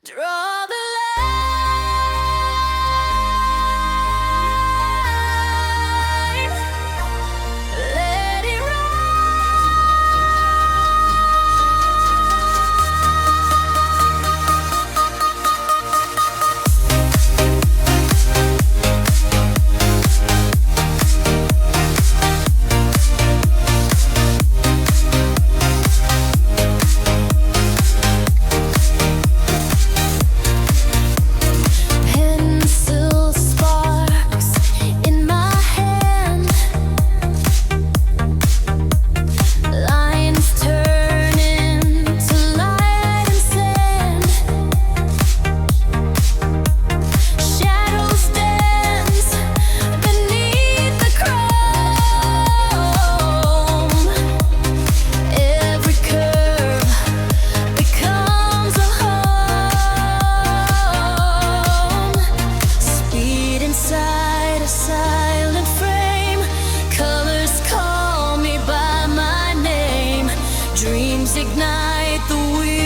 Draw the line, let it pencil sparks in my hand, lines turn into light and sand, shadows dance beneath the chrome, every curve becomes a home, speed inside a silent frame, colors call me by my name, dreams ignite